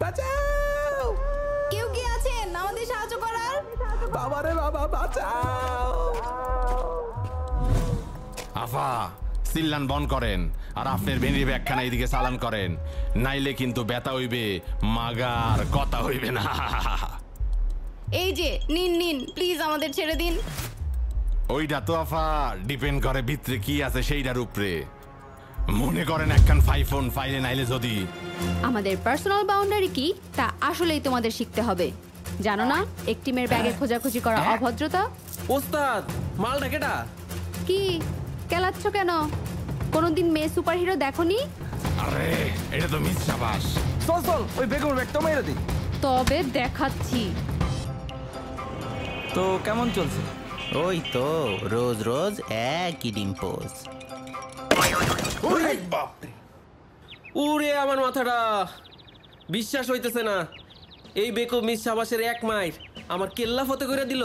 বাঁচাও। কেউ কি আছেন আমাদের সাহায্য করার? বাবারে বাবা, বাঁচাও। আফা চিল্লান বন করেন আর আপনার বেনির ব্যাখ্যানা এইদিকে চালান করেন, নাইলে কিন্তু ব্যথা হইবে মাগার কথা হইবে না। এই যে নিন নিন, প্লিজ আমাদের ছেড়ে দিন। ওইটা তো আফা ডিপেন্ড করে ভিতরে কি আছে সেইটার উপরে। মনে করেন একখান ফাইফোন ফাইলে নাইলে যদি আমাদের পার্সোনাল বাউন্ডারি কি তা আসলেই তোমাদের শিখতে হবে। জানো না একটি মেয়ের ব্যাগে খোঁজাখুঁজি করা অভদ্রতা? ওস্তাদ মালটা কেটা? কি কেলাচ্ছ কেন? কোনোদিন মেয়ে সুপারহিরো দেখোনি? আরে এটা তো মিস সাবাস। চল চল, ওই বেগমের ব্যাগ তো মেরে দিই। তবে দেখাচ্ছি। তো কেমন চলছে? ওই তো রোজ রোজ একই ডিম্পোজ। উরে আমার মাথাটা, বিশ্বাস হইতেছে না। এই বেকুব মিস সাবাসের এক মাইর আমার কেল্লা ফতে করে দিল।